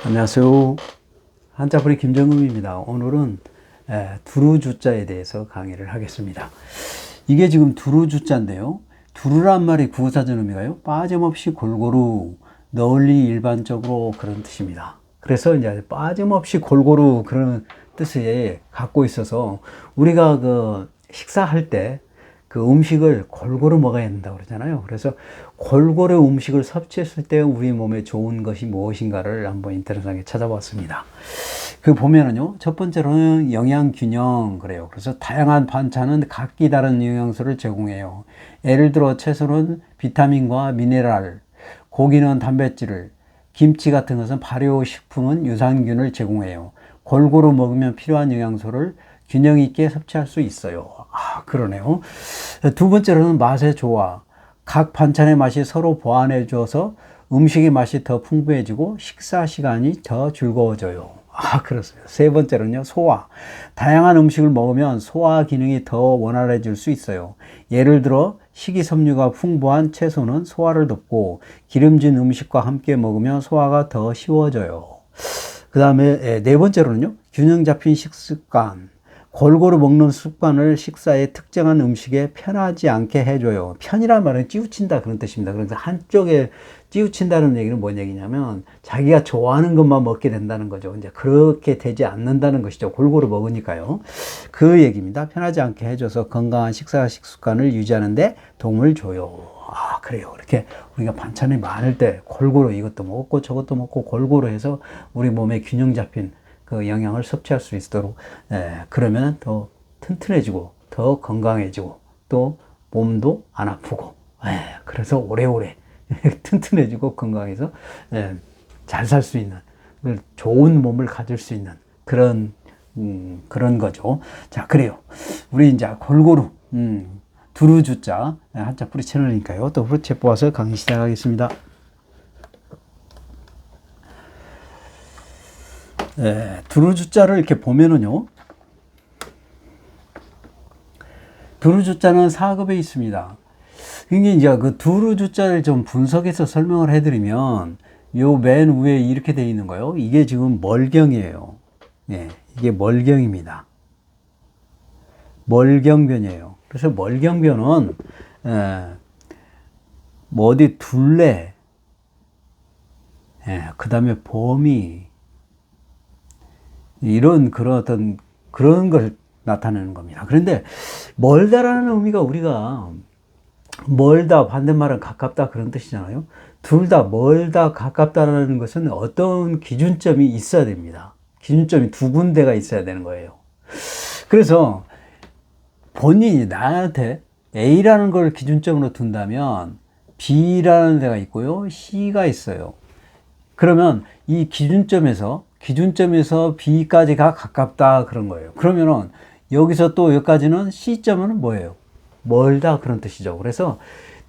안녕하세요. 한자풀이 김정음입니다. 오늘은 두루주자에 대해서 강의를 하겠습니다. 이게 지금 두루주자인데요. 두루란 말이 구사전 의미가요. 빠짐없이 골고루, 널리, 일반적으로 그런 뜻입니다. 그래서 이제 빠짐없이 골고루 그런 뜻을 갖고 있어서 우리가 그 식사할 때 그 음식을 골고루 먹어야 된다고 그러잖아요. 그래서 골고루 음식을 섭취했을 때 우리 몸에 좋은 것이 무엇인가를 한번 인터넷상에 찾아봤습니다. 그 보면은요, 첫 번째로는 영양균형, 그래요. 그래서 다양한 반찬은 각기 다른 영양소를 제공해요. 예를 들어 채소는 비타민과 미네랄, 고기는 단백질을, 김치 같은 것은 발효식품은 유산균을 제공해요. 골고루 먹으면 필요한 영양소를 균형 있게 섭취할 수 있어요. 그러네요. 두 번째로는 맛의 조화. 각 반찬의 맛이 서로 보완해 줘서 음식의 맛이 더 풍부해지고 식사 시간이 더 즐거워져요. 그렇습니다. 세 번째로는요, 소화. 다양한 음식을 먹으면 소화 기능이 더 원활해질 수 있어요. 예를 들어 식이섬유가 풍부한 채소는 소화를 돕고 기름진 음식과 함께 먹으면 소화가 더 쉬워져요. 그 다음에 네 번째로는요, 균형 잡힌 식습관. 골고루 먹는 습관을 식사에 특정한 음식에 편하지 않게 해줘요. 편이란 말은 찌우친다 그런 뜻입니다. 그래서 한쪽에 찌우친다는 얘기는 뭔 얘기냐면 자기가 좋아하는 것만 먹게 된다는 거죠. 이제 그렇게 되지 않는다는 것이죠. 골고루 먹으니까요. 그 얘기입니다. 편하지 않게 해줘서 건강한 식사 식습관을 유지하는데 도움을 줘요. 그래요. 이렇게 우리가 반찬이 많을 때 골고루 이것도 먹고 저것도 먹고 골고루 해서 우리 몸에 균형 잡힌 그 영양을 섭취할 수 있도록, 그러면 더 튼튼해지고, 더 건강해지고, 또 몸도 안 아프고, 그래서 오래오래 튼튼해지고 건강해서, 잘 살 수 있는, 좋은 몸을 가질 수 있는 그런, 그런 거죠. 자, 그래요. 우리 이제 골고루, 두루주자, 한자풀이 채널이니까요. 또 후르체 뽑아서 강의 시작하겠습니다. 두루주자를 이렇게 보면은요, 두루주자는 4급에 있습니다. 이게 이제 그 두루주자를 좀 분석해서 설명을 해드리면, 요 맨 위에 이렇게 되어 있는 거요. 이게 지금 멀경이에요. 이게 멀경입니다. 멀경변이에요. 그래서 멀경변은, 뭐 어디 둘레, 그 다음에 범위, 이런 그런 어떤 그런 걸 나타내는 겁니다. 그런데 멀다라는 의미가 우리가 멀다 반대말은 가깝다 그런 뜻이잖아요. 둘 다 멀다 가깝다라는 것은 어떤 기준점이 있어야 됩니다. 기준점이 두 군데가 있어야 되는 거예요. 그래서 본인이 나한테 A라는 걸 기준점으로 둔다면 B라는 데가 있고요. C가 있어요. 그러면 이 기준점에서 B까지가 가깝다 그런 거예요. 그러면은 여기서 또 여기까지는 C점은 뭐예요? 멀다 그런 뜻이죠. 그래서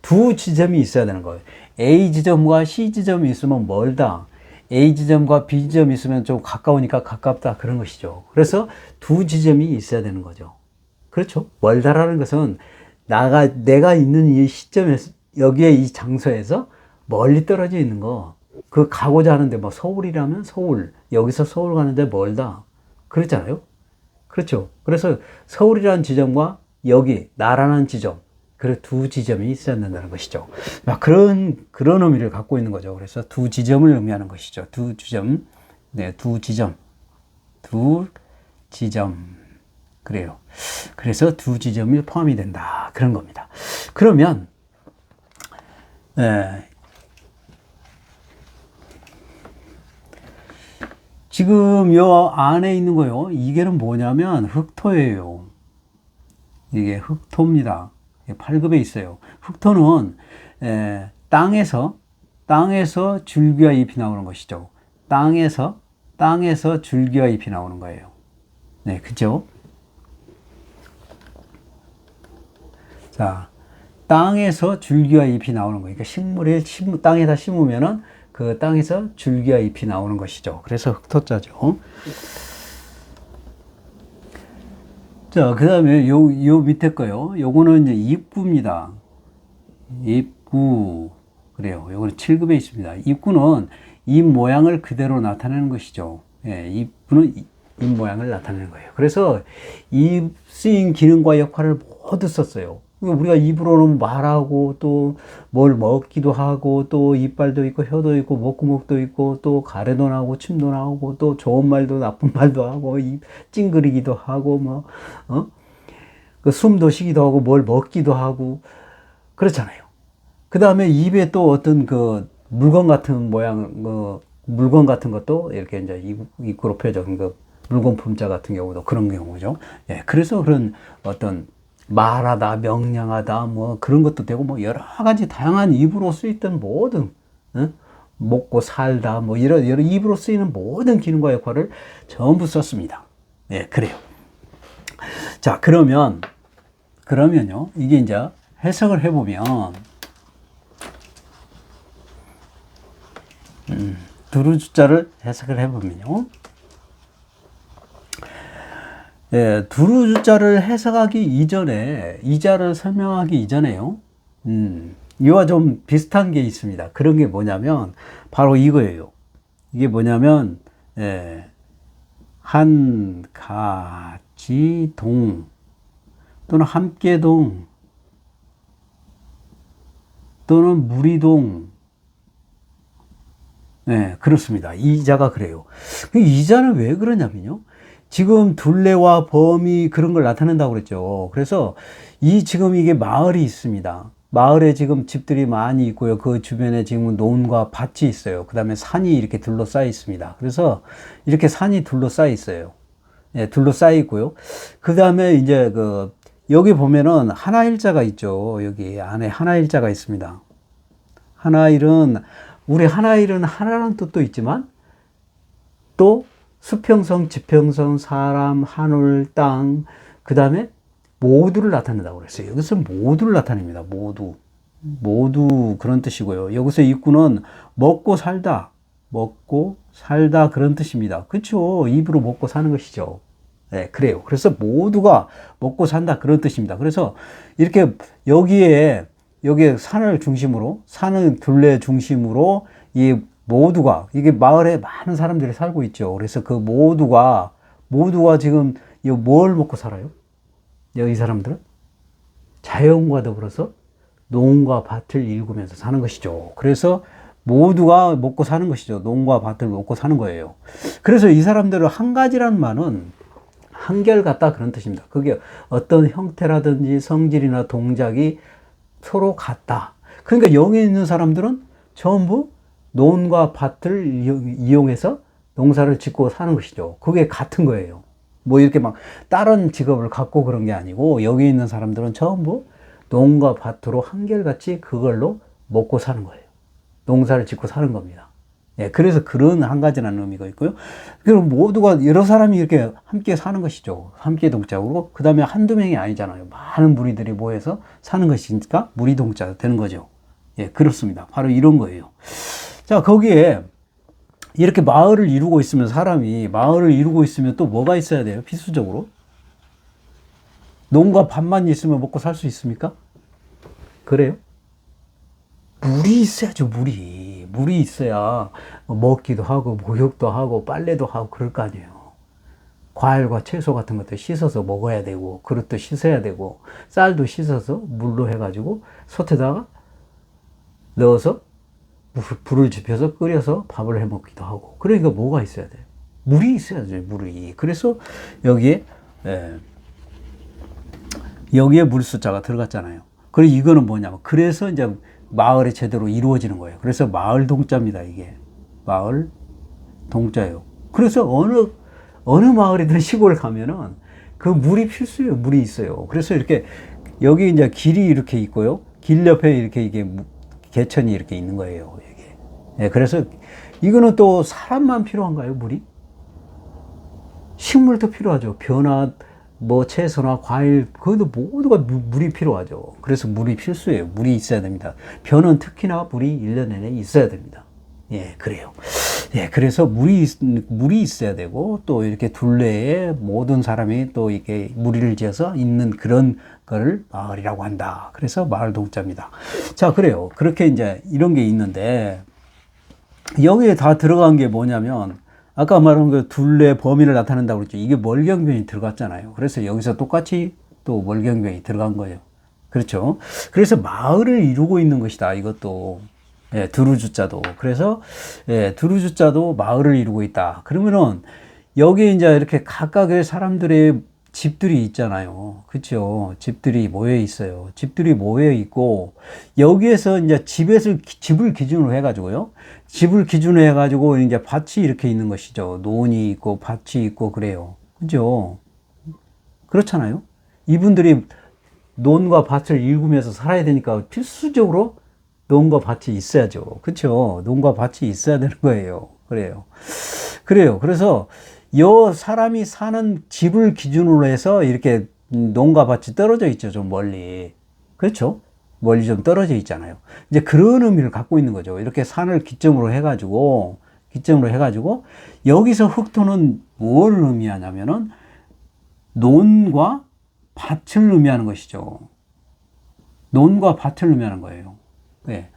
두 지점이 있어야 되는 거예요. A 지점과 C 지점이 있으면 멀다. A 지점과 B 지점이 있으면 좀 가까우니까 가깝다 그런 것이죠. 그래서 두 지점이 있어야 되는 거죠. 그렇죠? 멀다라는 것은 내가 있는 이 시점에서 여기에 이 장소에서 멀리 떨어져 있는 거. 그 가고자 하는데 뭐 서울이라면 서울, 여기서 서울 가는데 멀다 그랬잖아요. 그렇죠. 그래서 서울이라는 지점과 여기 나라는 지점, 그 두 지점이 있어야 된다는 것이죠. 그런 의미를 갖고 있는 거죠. 그래서 두 지점을 의미하는 것이죠. 두 지점, 두 지점. 그래요. 그래서 두 지점이 포함이 된다 그런 겁니다. 그러면 지금 요 안에 있는 거요. 이게는 뭐냐면 흑토예요. 이게 흑토입니다. 8급에 있어요. 흑토는 땅에서 줄기와 잎이 나오는 것이죠. 땅에서 줄기와 잎이 나오는 거예요. 네, 그죠? 자, 땅에서 줄기와 잎이 나오는 거예요. 그러니까 땅에다 심으면은 그 땅에서 줄기와 잎이 나오는 것이죠. 그래서 흑토자죠. 자, 그 다음에 요 밑에 거요. 요거는 이제 입구입니다. 입구. 그래요. 요거는 7급에 있습니다. 입구는 입 모양을 그대로 나타내는 것이죠. 예, 입은 입 모양을 나타내는 거예요. 그래서 입 쓰인 기능과 역할을 모두 썼어요. 우리가 입으로는 말하고 또 뭘 먹기도 하고 또 이빨도 있고 혀도 있고 목구멍도 있고 또 가래도 나오고 침도 나오고 또 좋은 말도 나쁜 말도 하고 입 찡그리기도 하고 뭐 그 숨도 쉬기도 하고 뭘 먹기도 하고 그렇잖아요. 그 다음에 입에 또 어떤 그 물건 같은 모양, 물건 같은 것도 이렇게 이제 입구로 펴진 그 물건 품자 같은 경우도 그런 경우죠. 예, 그래서 그런 어떤 말하다, 명령하다, 뭐 그런 것도 되고 뭐 여러 가지 다양한 입으로 쓰이던 모든, 먹고 살다, 뭐 이런 여러 입으로 쓰이는 모든 기능과 역할을 전부 썼습니다. 예, 그래요. 자, 그러면요. 이게 이제 해석을 해보면, 두루주자를 해석을 해보면요. 예, 두루주자를 해석하기 이전에, 이자를 설명하기 이전에요. 이와 좀 비슷한 게 있습니다. 그런 게 뭐냐면, 바로 이거예요. 이게 뭐냐면, 예, 한, 가지, 동, 또는 함께동, 또는 무리동, 네, 그렇습니다. 이자가 그래요. 이자는 왜 그러냐면요. 지금 둘레와 범위 그런 걸 나타낸다고 그랬죠. 그래서 지금 이게 마을이 있습니다. 마을에 지금 집들이 많이 있고요. 그 주변에 지금 논과 밭이 있어요. 그 다음에 산이 이렇게 둘러싸여 있습니다. 그래서 이렇게 산이 둘러싸여 있어요. 예, 둘러싸여 있고요. 그 다음에 이제 여기 보면은 하나일자가 있죠. 여기 안에 하나일자가 있습니다. 하나일은 우리 하나일은 하나라는 뜻도 있지만 또 수평성, 지평성, 사람, 하늘, 땅, 그 다음에 모두를 나타낸다고 그랬어요. 여기서 모두를 나타냅니다. 모두 그런 뜻이고요. 여기서 입구는 먹고 살다 그런 뜻입니다. 그렇죠. 입으로 먹고 사는 것이죠. 네, 그래요. 그래서 모두가 먹고 산다 그런 뜻입니다. 그래서 이렇게 여기에 산을 중심으로, 산을 둘레 중심으로 이 모두가, 이게 마을에 많은 사람들이 살고 있죠. 그래서 그 모두가 지금 뭘 먹고 살아요? 여기 사람들은? 자연과 더불어서 농과 밭을 일구면서 사는 것이죠. 그래서 모두가 먹고 사는 것이죠. 농과 밭을 먹고 사는 거예요. 그래서 이 사람들은 한 가지란 말은 한결같다 그런 뜻입니다. 그게 어떤 형태라든지 성질이나 동작이 서로 같다. 그러니까 영에 있는 사람들은 전부 논과 밭을 이용해서 농사를 짓고 사는 것이죠. 그게 같은 거예요. 뭐 이렇게 막 다른 직업을 갖고 그런 게 아니고 여기 있는 사람들은 전부 농과 밭으로 한결같이 그걸로 먹고 사는 거예요. 농사를 짓고 사는 겁니다. 예, 그래서 그런 한 가지라는 의미가 있고요. 그리고 모두가 여러 사람이 이렇게 함께 사는 것이죠. 함께 동작으로. 그 다음에 한두 명이 아니잖아요. 많은 무리들이 모여서 사는 것이니까 무리동자가 되는 거죠. 예, 그렇습니다. 바로 이런 거예요. 자, 거기에 이렇게 마을을 이루고 있으면 사람이 마을을 이루고 있으면 또 뭐가 있어야 돼요? 필수적으로. 농과 밭만 있으면 먹고 살 수 있습니까? 그래요? 물이 있어야죠, 물이. 물이 있어야 먹기도 하고, 목욕도 하고, 빨래도 하고, 그럴 거 아니에요. 과일과 채소 같은 것도 씻어서 먹어야 되고, 그릇도 씻어야 되고, 쌀도 씻어서 물로 해가지고, 솥에다가 넣어서 불을 지펴서 끓여서 밥을 해 먹기도 하고. 그러니까 뭐가 있어야 돼요? 물이 있어야죠, 물이. 그래서 여기에 물 숫자가 들어갔잖아요. 그리고 이거는 뭐냐면, 그래서 이제 마을이 제대로 이루어지는 거예요. 그래서 마을 동자입니다, 이게. 마을 동자예요. 그래서 어느 마을이든 시골 가면은 그 물이 필수예요. 물이 있어요. 그래서 이렇게 여기 이제 길이 이렇게 있고요. 길 옆에 이렇게 이게 개천이 이렇게 있는 거예요. 이게. 예, 그래서 이거는 또 사람만 필요한가요, 물이? 식물도 필요하죠. 벼나 뭐 채소나 과일, 그것도 모두가 물이 필요하죠. 그래서 물이 필수예요. 물이 있어야 됩니다. 벼는 특히나 물이 1년 내내 있어야 됩니다. 예, 그래요. 예, 그래서 물이 있어야 되고, 또 이렇게 둘레에 모든 사람이 또 이렇게 무리를 지어서 있는 그런 거를 마을이라고 한다. 그래서 마을 동자입니다. 자, 그래요. 그렇게 이제 이런 게 있는데, 여기에 다 들어간 게 뭐냐면, 아까 말한 그 둘레 범위를 나타낸다고 그랬죠. 이게 멀경변이 들어갔잖아요. 그래서 여기서 똑같이 또 멀경변이 들어간 거예요. 그렇죠. 그래서 마을을 이루고 있는 것이다. 이것도. 예, 두루주자도. 그래서, 예, 두루주자도 마을을 이루고 있다. 그러면은, 여기 이제 이렇게 각각의 사람들의 집들이 있잖아요. 그렇죠. 집들이 모여 있어요. 집들이 모여 있고, 여기에서 이제 집을 기준으로 해가지고요. 집을 기준으로 해가지고 이제 밭이 이렇게 있는 것이죠. 논이 있고, 밭이 있고, 그래요. 그죠. 그렇잖아요. 이분들이 논과 밭을 일구면서 살아야 되니까 필수적으로 논과 밭이 있어야죠. 그렇죠. 논과 밭이 있어야 되는 거예요. 그래요. 그래요. 그래서 요 사람이 사는 집을 기준으로 해서 이렇게 논과 밭이 떨어져 있죠. 좀 멀리. 그렇죠. 멀리 좀 떨어져 있잖아요. 이제 그런 의미를 갖고 있는 거죠. 이렇게 산을 기점으로 해가지고 여기서 흑토는 뭘 의미하냐면은 논과 밭을 의미하는 것이죠. 논과 밭을 의미하는 거예요. 네.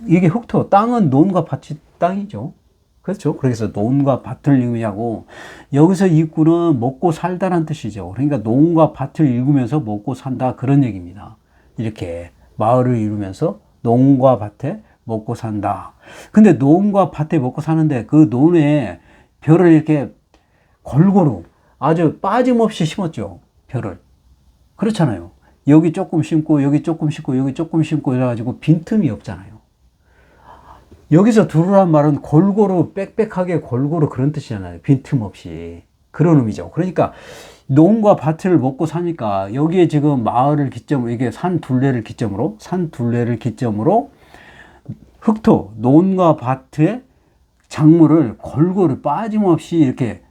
이게 흑토, 땅은 논과 밭이 땅이죠. 그렇죠. 그래서 논과 밭을 의미하고, 여기서 입구는 먹고 살다는 뜻이죠. 그러니까 논과 밭을 읽으면서 먹고 산다. 그런 얘기입니다. 이렇게 마을을 이루면서 논과 밭에 먹고 산다. 근데 논과 밭에 먹고 사는데 그 논에 벼를 이렇게 골고루 아주 빠짐없이 심었죠. 벼를. 그렇잖아요. 여기 조금 심고, 여기 조금 심고, 여기 조금 심고, 이래가지고 빈틈이 없잖아요. 여기서 두루란 말은 골고루, 빽빽하게 골고루 그런 뜻이잖아요. 빈틈없이. 그런 의미죠. 그러니까, 논과 밭을 먹고 사니까, 여기에 지금 마을을 기점으로, 이게 산 둘레를 기점으로, 흑토, 논과 밭의 작물을 골고루 빠짐없이 이렇게,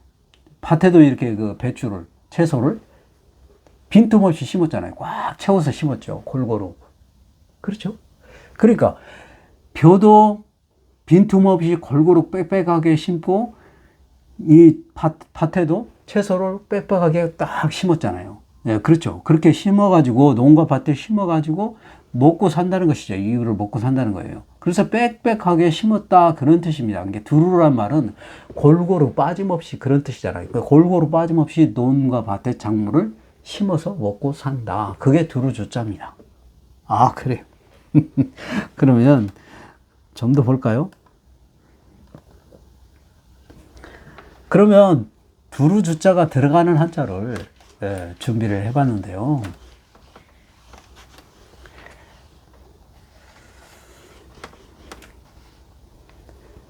밭에도 이렇게 그 배추를, 채소를 빈틈없이 심었잖아요. 꽉 채워서 심었죠. 골고루. 그렇죠? 그러니까 벼도 빈틈없이 골고루 빽빽하게 심고 이 밭에도 채소를 빽빽하게 딱 심었잖아요. 예, 그렇죠. 그렇게 심어가지고 농가 밭에 심어가지고 먹고 산다는 것이죠. 이유를 먹고 산다는 거예요. 그래서 빽빽하게 심었다 그런 뜻입니다. 이게 두루란 말은 골고루 빠짐없이 그런 뜻이잖아요. 그러니까 골고루 빠짐없이 논과 밭의 작물을 심어서 먹고 산다. 그게 두루주자입니다. 아, 그래요. 그러면 좀 더 볼까요? 그러면 두루주자가 들어가는 한자를 준비를 해봤는데요.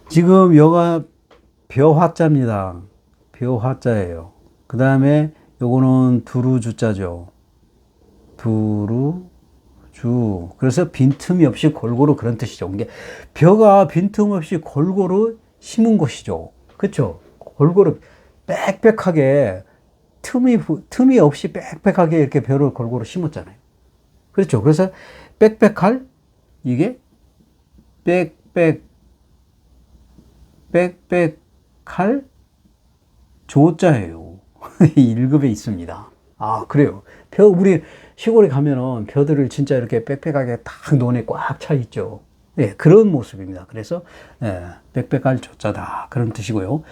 지금 여가 벼화자입니다. 벼화자예요. 그 다음에 요거는 두루주자죠. 두루주. 그래서 빈틈이 없이 골고루 그런 뜻이죠. 이게 벼가 빈틈 없이 골고루 심은 것이죠. 그렇죠? 골고루 빽빽하게 틈이 없이 빽빽하게 이렇게 벼를 골고루 심었잖아요. 그렇죠? 그래서 빽빽할 이게 빽빽할 조자예요. 1급에 있습니다. 아, 그래요. 우리 시골에 가면은 벼들을 진짜 이렇게 빽빽하게 딱 논에 꽉 차 있죠. 예, 그런 모습입니다. 그래서, 예, 빽빽할 조자다. 그런 뜻이고요.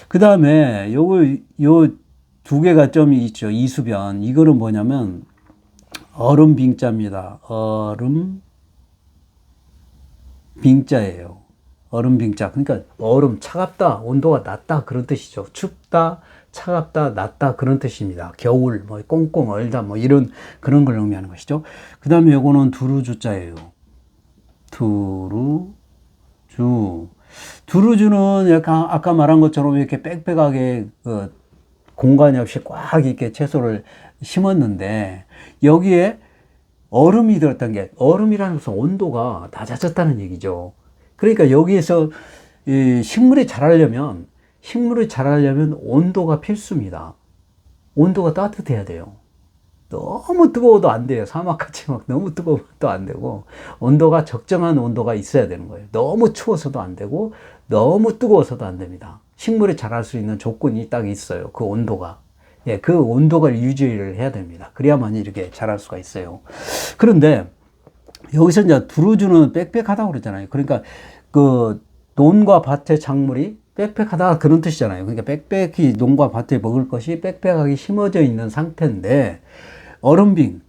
그 다음에 요 두 개가 점이 있죠. 이수변. 이거는 뭐냐면, 얼음 빙자입니다. 얼음 빙자예요. 얼음 빙자. 그러니까 얼음, 차갑다, 온도가 낮다. 그런 뜻이죠. 춥다, 차갑다, 낮다. 그런 뜻입니다. 겨울, 뭐, 꽁꽁 얼다, 뭐, 그런 걸 의미하는 것이죠. 그 다음에 요거는 두루주자예요. 두루주. 두루주는 약간 아까 말한 것처럼 이렇게 빽빽하게 공간이 없이 꽉 이렇게 채소를 심었는데 여기에 얼음이 들었다는 게 얼음이라는 것은 온도가 낮아졌다는 얘기죠. 그러니까 여기에서 이 식물이 자라려면 온도가 필수입니다. 온도가 따뜻해야 돼요. 너무 뜨거워도 안 돼요. 사막같이 막 너무 뜨거워도 안 되고 온도가 적정한 온도가 있어야 되는 거예요. 너무 추워서도 안 되고 너무 뜨거워서도 안 됩니다. 식물이 자랄 수 있는 조건이 딱 있어요. 그 온도가. 예, 그 온도가 유지를 해야 됩니다. 그래야만 이렇게 자랄 수가 있어요. 그런데 여기서 이제 두루주는 빽빽하다고 그러잖아요. 그러니까 그 논과 밭의 작물이 빽빽하다 그런 뜻이잖아요. 그러니까 빽빽히 논과 밭에 먹을 것이 빽빽하게 심어져 있는 상태인데 얼음빙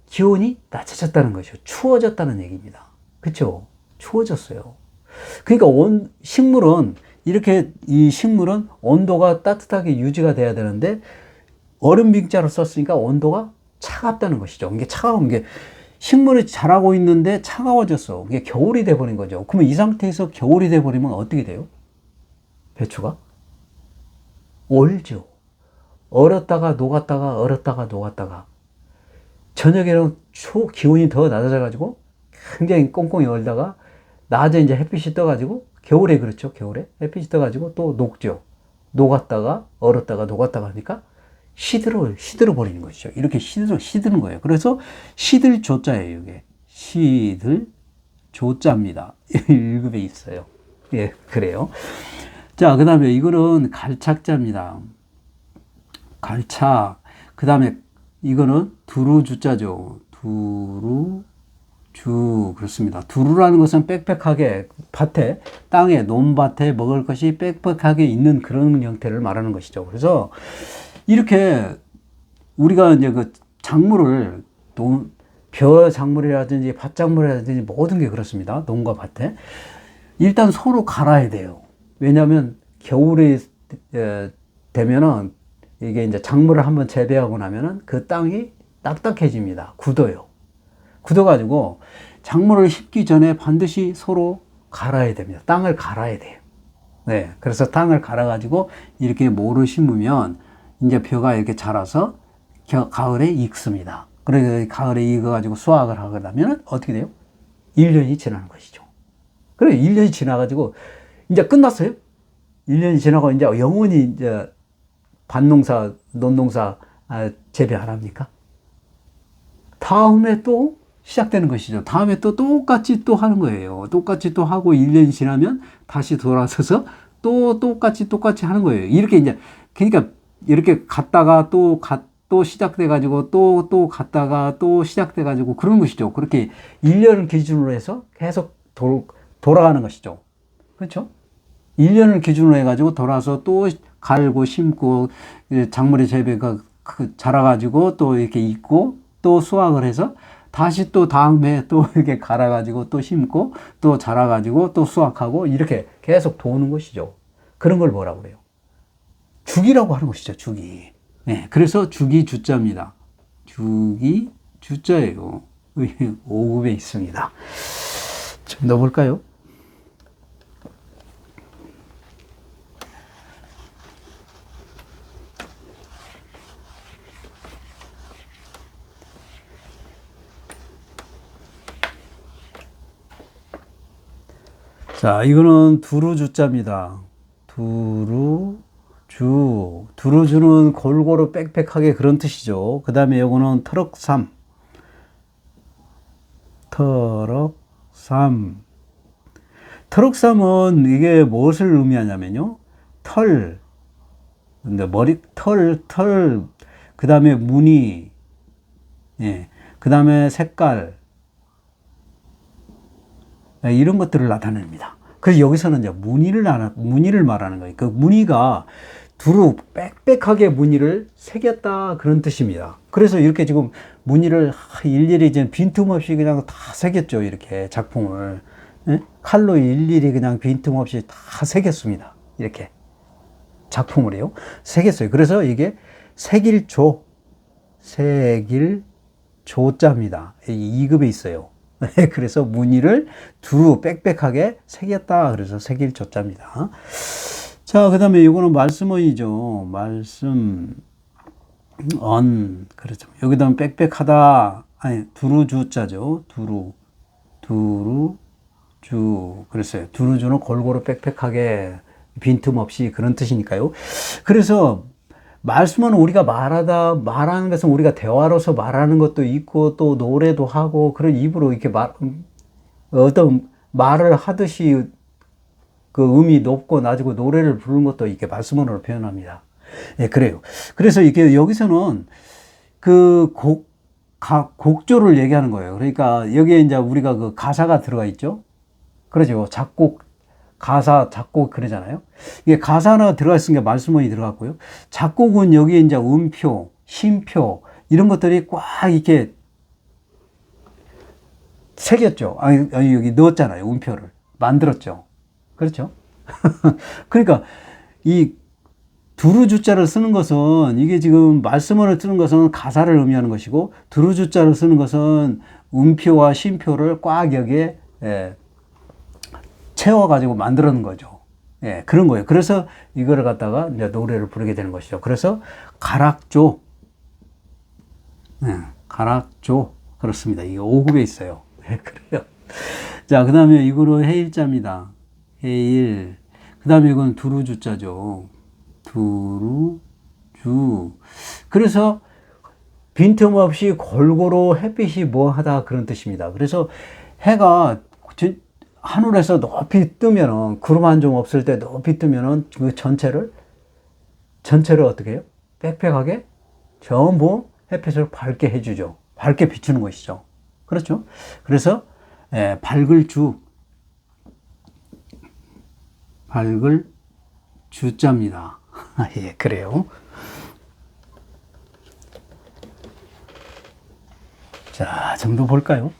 기온이 낮아졌다는 것이죠. 추워졌다는 얘기입니다. 그렇죠? 추워졌어요. 그러니까 식물은 이렇게 이 식물은 온도가 따뜻하게 유지가 돼야 되는데 얼음빙자로 썼으니까 온도가 차갑다는 것이죠. 이게 차가운 게 식물이 자라고 있는데 차가워졌어. 이게 겨울이 돼버린 거죠. 그러면 이 상태에서 겨울이 돼버리면 어떻게 돼요? 배추가? 얼죠. 얼었다가 녹았다가 얼었다가 녹았다가 저녁에는 기온이 더 낮아져가지고 굉장히 꽁꽁이 얼다가 낮에 이제 햇빛이 떠가지고 겨울에 그렇죠. 겨울에 햇빛이 떠가지고 또 녹죠. 녹았다가 얼었다가 녹았다가 하니까 시들어 버리는 것이죠. 이렇게 시드는 거예요. 그래서 시들 조자예요. 이게 시들 조자입니다. 1급에 있어요. 예, 그래요. 자, 그 다음에 이거는 갈착자입니다. 갈착. 그 다음에 이거는 두루주자죠. 두루주. 그렇습니다. 두루라는 것은 빽빽하게 밭에, 땅에, 논밭에 먹을 것이 빽빽하게 있는 그런 형태를 말하는 것이죠. 그래서 이렇게 우리가 이제 그 작물을 벼 작물이라든지 밭 작물이라든지 모든 게 그렇습니다. 논과 밭에. 일단 서로 갈아야 돼요. 왜냐하면 겨울이 되면은 이게 이제 작물을 한번 재배하고 나면은 그 땅이 딱딱해집니다. 굳어요. 굳어가지고 작물을 심기 전에 반드시 서로 갈아야 됩니다. 땅을 갈아야 돼요. 네. 그래서 땅을 갈아가지고 이렇게 모를 심으면 이제 벼가 이렇게 자라서 가을에 익습니다. 그래서 가을에 익어가지고 수확을 하게 되면 어떻게 돼요? 1년이 지나는 것이죠. 그래, 1년이 지나가지고 이제 끝났어요? 1년이 지나고 이제 영원히 이제 밭농사, 논농사 재배 안 합니까? 다음에 또 시작되는 것이죠. 다음에 또 똑같이 또 하는 거예요. 똑같이 또 하고 1년이 지나면 다시 돌아서서 또 똑같이 하는 거예요. 이렇게 이제, 그러니까 이렇게 갔다가 또 시작돼가지고 또 갔다가 또 시작돼가지고 그런 것이죠. 그렇게 1년을 기준으로 해서 계속 돌아가는 것이죠. 그렇죠? 1년을 기준으로 해가지고 돌아서 또 갈고 심고 작물의 재배가 자라가지고 또 이렇게 익고 또 수확을 해서 다시 또 다음에 또 이렇게 갈아가지고 또 심고 또 자라가지고 또 수확하고 이렇게 계속 도는 것이죠. 그런 걸 뭐라고 그래요? 주기라고 하는 것이죠. 주기. 네, 그래서 주기 주자입니다. 주기 주자예요. 5급에 있습니다. 좀 넣어볼까요? 자, 이거는 두루주자입니다. 두루주는 골고루 빽빽하게 그런 뜻이죠. 그 다음에 이거는 터럭삼. 터럭삼은 이게 무엇을 의미하냐면요. 근데 그 다음에 무늬, 예, 그 다음에 색깔, 이런 것들을 나타냅니다. 그래서 여기서는 이제 무늬를 말하는 거예요. 그 무늬가 두루 빽빽하게 무늬를 새겼다 그런 뜻입니다. 그래서 이렇게 지금 무늬를 일일이 이제 빈틈없이 그냥 다 새겼죠. 이렇게 작품을. 예? 칼로 일일이 그냥 빈틈없이 다 새겼습니다. 이렇게 작품을요. 새겼어요. 그래서 이게 색일조자입니다. 2급에 있어요. 그래서 무늬를 두루 빽빽하게 새겼다. 그래서 색일조자입니다. 자, 그 다음에 이거는 말씀언이죠. 그렇죠. 여기다 빽빽하다. 아니, 두루주자죠. 두루주. 그랬어요. 두루주는 골고루 빽빽하게 빈틈없이 그런 뜻이니까요. 그래서 말씀은 우리가 말하는 것은 우리가 대화로서 말하는 것도 있고 또 노래도 하고 그런 입으로 이렇게 어떤 말을 하듯이 그 음이 높고 낮고 노래를 부르는 것도 이렇게 말씀으로 표현합니다. 예, 그래요. 그래서 이게 여기서는 그 곡조를 얘기하는 거예요. 그러니까 여기에 이제 우리가 그 가사가 들어가 있죠. 그러죠. 작곡, 가사, 작곡 그러잖아요. 이게 가사 하나 들어가 있으니까 말씀원이 들어갔고요. 작곡은 여기에 이제 음표, 심표 이런 것들이 꽉 이렇게 새겼죠. 아니 여기 넣었잖아요. 음표를 만들었죠. 그렇죠? 그러니까 이 두루주자를 쓰는 것은 이게 지금 말씀원을 쓰는 것은 가사를 의미하는 것이고 두루주자를 쓰는 것은 음표와 심표를 꽉 여기에 채워가지고 만들어놓은 거죠. 예, 그런 거예요. 그래서 이거를 갖다가 이제 노래를 부르게 되는 것이죠. 그래서 가락조, 가락조 그렇습니다. 이게 5급에 있어요. 예, 그래요. 자, 그 다음에 이거는 해일자입니다. 해일. 그 다음에 이건 두루주자죠. 두루주. 그래서 빈틈없이 골고루 햇빛이 뭐하다 그런 뜻입니다. 그래서 해가 하늘에서 높이 뜨면은 구름 한 점 없을 때 높이 뜨면은 그 전체를 어떻게 해요? 빽빽하게 전부 햇빛을 밝게 해주죠. 밝게 비추는 것이죠. 그렇죠? 그래서 밝을 주자입니다. 예, 그래요. 자, 좀 더 볼까요?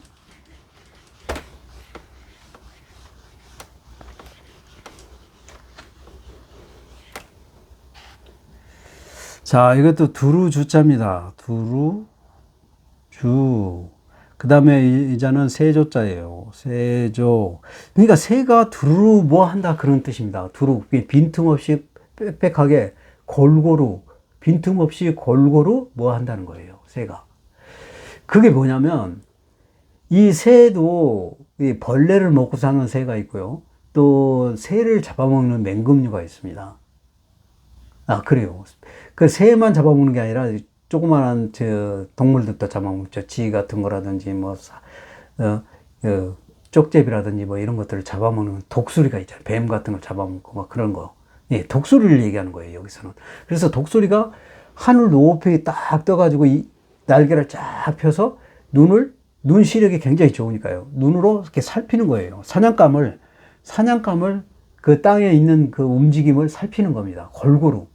자, 이것도 두루주자입니다. 두루주. 그 다음에 이자는 세조자예요. 세조. 그러니까 새가 두루 뭐 한다 그런 뜻입니다. 두루. 빈틈없이 빽빽하게 골고루, 빈틈없이 골고루 뭐 한다는 거예요. 새가. 그게 뭐냐면 이 새도 이 벌레를 먹고 사는 새가 있고요. 또 새를 잡아먹는 맹금류가 있습니다. 아, 그래요. 그 새만 잡아먹는 게 아니라 조그마한 동물들도 잡아먹죠. 쥐 같은 거라든지 뭐 쪽제비라든지 뭐 이런 것들을 잡아먹는 독수리가 있잖아요. 뱀 같은 걸 잡아먹고 막 그런 거. 예, 독수리를 얘기하는 거예요, 여기서는. 그래서 독수리가 하늘 높이 딱 떠가지고 이 날개를 쫙 펴서 눈 시력이 굉장히 좋으니까요. 눈으로 이렇게 살피는 거예요. 사냥감을 그 땅에 있는 그 움직임을 살피는 겁니다. 골고루.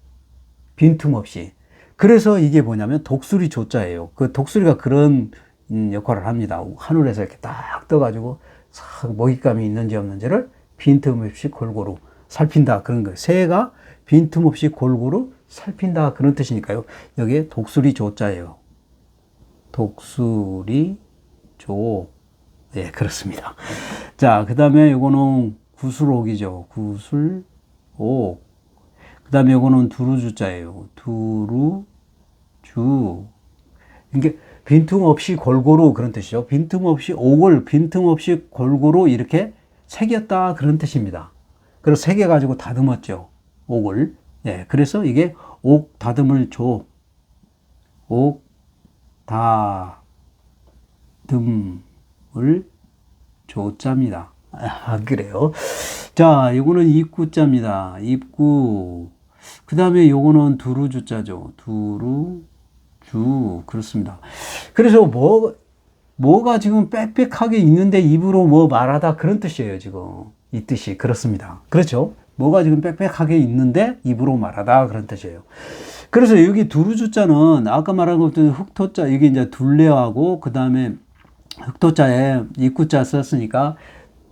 빈틈없이. 그래서 이게 뭐냐면 독수리 조자예요. 그 독수리가 그런 역할을 합니다. 하늘에서 이렇게 딱 떠가지고 싹 먹잇감이 있는지 없는지를 빈틈없이 골고루 살핀다. 그런 거예요. 새가 빈틈없이 골고루 살핀다. 그런 뜻이니까요. 여기에 독수리 조자예요. 독수리 조. 예, 그렇습니다. 자, 그 다음에 요거는 구술옥이죠. 구술옥. 그 다음에 요거는 두루주자예요. 두루주. 이게 빈틈없이 골고루 그런 뜻이죠. 빈틈없이 옥을 빈틈없이 골고루 이렇게 새겼다 그런 뜻입니다. 그래서 새겨가지고 다듬었죠. 옥을. 예, 그래서 이게 옥 다듬을 조. 옥 다듬을 조자입니다. 아, 그래요. 자, 요거는 입구자입니다. 입구. 그 다음에 요거는 두루주자죠. 두루주. 그렇습니다. 그래서 뭐가 지금 빽빽하게 있는데 입으로 뭐 말하다 그런 뜻이에요, 지금. 이 뜻이. 그렇습니다. 그렇죠? 뭐가 지금 빽빽하게 있는데 입으로 말하다 그런 뜻이에요. 그래서 여기 두루주자는 아까 말한 것처럼 흑토자, 이게 이제 둘레하고 그 다음에 흑토자에 입구자 썼으니까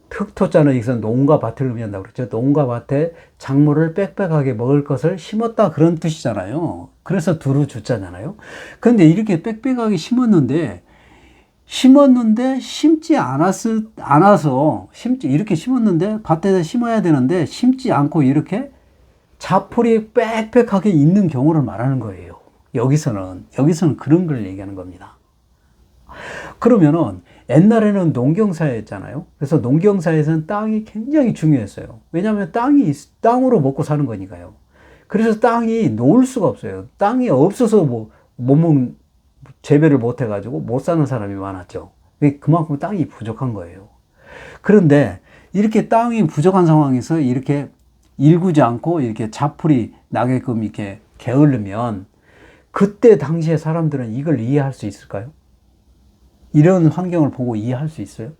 흑토자는 여기서 농과 밭을 의미한다고 그랬죠. 농과 밭에 작물을 빽빽하게 먹을 것을 심었다 그런 뜻이잖아요. 그래서 두루주자잖아요. 그런데 이렇게 빽빽하게 심지 이렇게 심었는데 밭에다 심어야 되는데 심지 않고 이렇게 자풀이 빽빽하게 있는 경우를 말하는 거예요. 여기서는 그런 걸 얘기하는 겁니다. 그러면은 옛날에는 농경사회였잖아요. 그래서 농경사회에서는 땅이 굉장히 중요했어요. 왜냐하면 땅으로 먹고 사는 거니까요. 그래서 땅이 놓을 수가 없어요. 땅이 없어서 재배를 못 해가지고 못 사는 사람이 많았죠. 그만큼 땅이 부족한 거예요. 그런데 이렇게 땅이 부족한 상황에서 이렇게 일구지 않고 이렇게 자풀이 나게끔 이렇게 게으르면 그때 당시에 사람들은 이걸 이해할 수 있을까요? 이런 환경을 보고 이해할 수 있어요?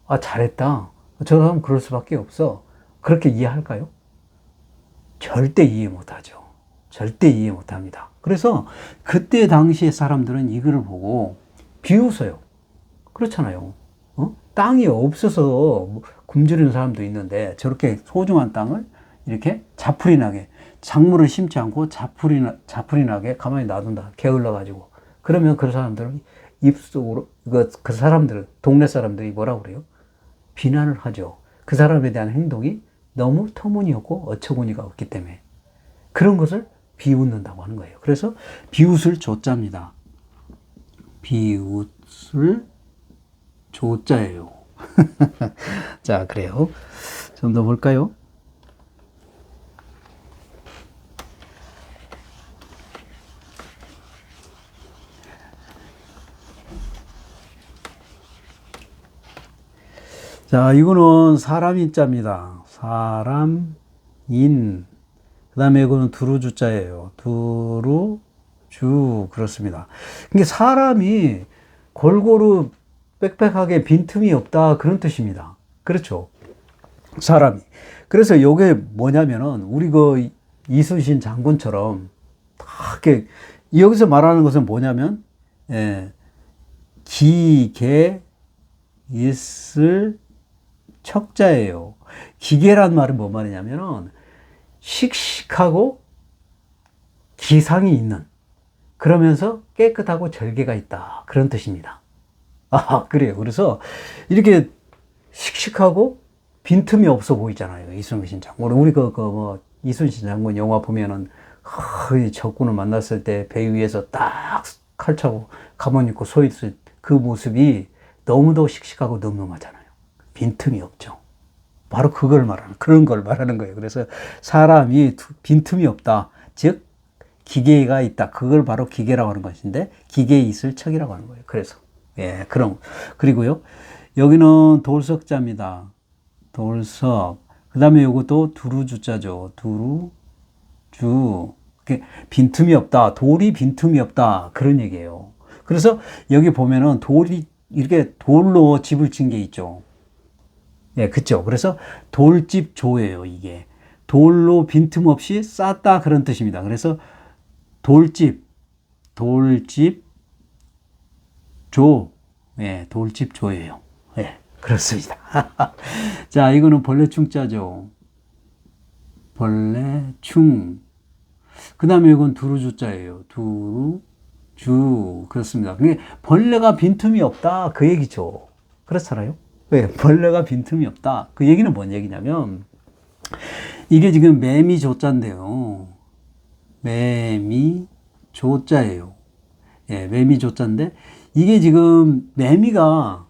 아, 잘했다. 저 사람 그럴 수밖에 없어. 그렇게 이해할까요? 절대 이해 못하죠. 절대 이해 못합니다. 그래서 그때 당시에 사람들은 이거를 보고 비웃어요. 그렇잖아요. 땅이 없어서 굶주리는 사람도 있는데 저렇게 소중한 땅을 이렇게 자풀이 나게 작물을 심지 않고 자풀이 나게 가만히 놔둔다. 게을러가지고. 그러면 그 사람들은 입속으로, 그 사람들, 동네 사람들이 뭐라고 그래요? 비난을 하죠. 그 사람에 대한 행동이 너무 터무니없고 어처구니가 없기 때문에. 그런 것을 비웃는다고 하는 거예요. 그래서 비웃을 조자입니다. 비웃을 조자예요. 자, 그래요. 좀 더 볼까요? 자, 이거는 사람인자입니다. 사람인. 그 다음에 이거는 두루주자예요. 두루주. 그렇습니다. 그러니까 사람이 골고루 빽빽하게 빈틈이 없다. 그런 뜻입니다. 그렇죠. 사람이. 그래서 이게 뭐냐면은, 우리 그 이순신 장군처럼, 다 이렇게, 여기서 말하는 것은 뭐냐면, 기계, 있을, 척자예요. 기계란 말은 뭔 말이냐면은, 씩씩하고 기상이 있는, 그러면서 깨끗하고 절개가 있다. 그런 뜻입니다. 아, 그래요. 그래서 이렇게 씩씩하고 빈틈이 없어 보이잖아요. 이순신 장군. 우리 이순신 장군 영화 보면은, 적군을 만났을 때 배 위에서 딱 칼 차고 가만히 있고 서 있을 그 모습이 너무도 씩씩하고 늠름하잖아요. 빈틈이 없죠. 바로 그런 걸 말하는 거예요. 그래서 사람이 빈틈이 없다. 즉, 기계가 있다. 그걸 바로 기계라고 하는 것인데, 기계에 있을 척이라고 하는 거예요. 그래서. 예, 그리고요. 여기는 돌석자입니다. 돌석. 그 다음에 이것도 두루주자죠. 두루주. 빈틈이 없다. 돌이 빈틈이 없다. 그런 얘기예요. 그래서 여기 보면은 돌이 이렇게 돌로 집을 진 게 있죠. 예, 그쵸. 그래서 돌집 조예요, 이게. 돌로 빈틈없이 쌓다 그런 뜻입니다. 그래서 돌집 조. 예, 돌집 조예요. 예, 그렇습니다. 자, 이거는 벌레충자죠. 벌레충. 그 다음에 이건 두루주자예요. 두루주. 그렇습니다. 그게 벌레가 빈틈이 없다. 그 얘기죠. 그렇잖아요. 왜? 벌레가 빈틈이 없다. 그 얘기는 뭔 얘기냐면, 이게 지금 매미 조자인데요. 매미 조자예요. 예, 매미 조자인데, 이게 지금 매미가,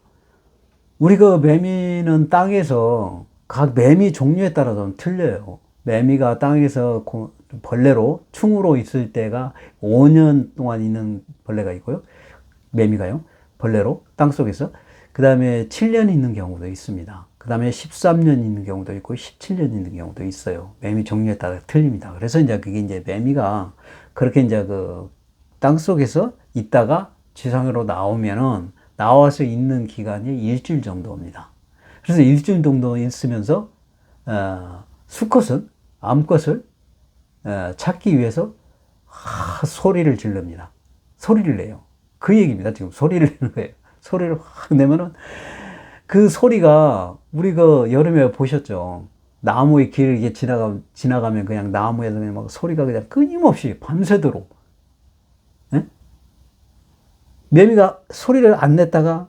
우리 그 매미는 땅에서 각 매미 종류에 따라 좀 틀려요. 매미가 땅에서 벌레로, 충으로 있을 때가 5년 동안 있는 벌레가 있고요. 매미가요. 벌레로, 땅 속에서. 그 다음에 7년 있는 경우도 있습니다. 그 다음에 13년 있는 경우도 있고 17년 있는 경우도 있어요. 매미 종류에 따라 틀립니다. 그래서 이제 그게 이제 매미가 그렇게 이제 그 땅 속에서 있다가 지상으로 나오면은 나와서 있는 기간이 일주일 정도입니다. 그래서 일주일 정도 있으면서 수컷은 암컷을 찾기 위해서 소리를 지릅니다. 소리를 내요. 그 얘기입니다. 지금 소리를 내는 거예요. 소리를 확 내면은 그 소리가 우리 그 여름에 보셨죠? 나무의 길을 이렇게 지나가면 그냥 나무에서 그냥 막 소리가 그냥 끊임없이 밤새도록. 예? 매미가 소리를 안 냈다가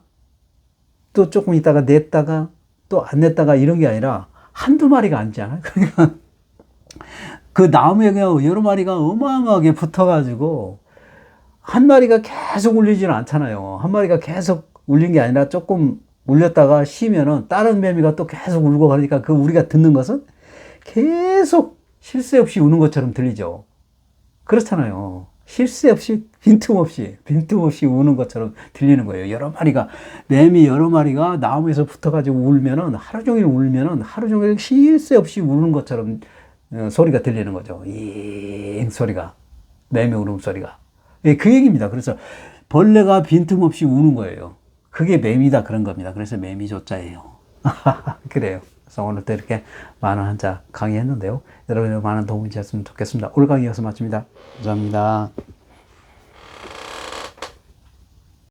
또 조금 있다가 냈다가 또 안 냈다가 이런 게 아니라 한두 마리가 아니잖아요. 그러니까 그 나무에 그냥 여러 마리가 어마어마하게 붙어가지고 한 마리가 계속 울리지는 않잖아요. 한 마리가 계속 울린 게 아니라 조금 울렸다가 쉬면은 다른 매미가 또 계속 울고 가니까 그 우리가 듣는 것은 계속 쉴 새 없이 우는 것처럼 들리죠. 그렇잖아요. 쉴 새 없이 빈틈없이 우는 것처럼 들리는 거예요. 여러 마리가, 매미 여러 마리가 나무에서 붙어가지고 울면은 하루 종일 쉴 새 없이 우는 것처럼 소리가 들리는 거죠. 잉 소리가. 매미 울음소리가. 예, 그 얘기입니다. 그래서 벌레가 빈틈없이 우는 거예요. 그게 매미다 그런 겁니다. 그래서 매미조자예요. 그래요. 그래서 오늘도 이렇게 많은 한자 강의했는데요. 여러분의 많은 도움이 되었으면 좋겠습니다. 오늘 강의 여기서 마칩니다. 감사합니다.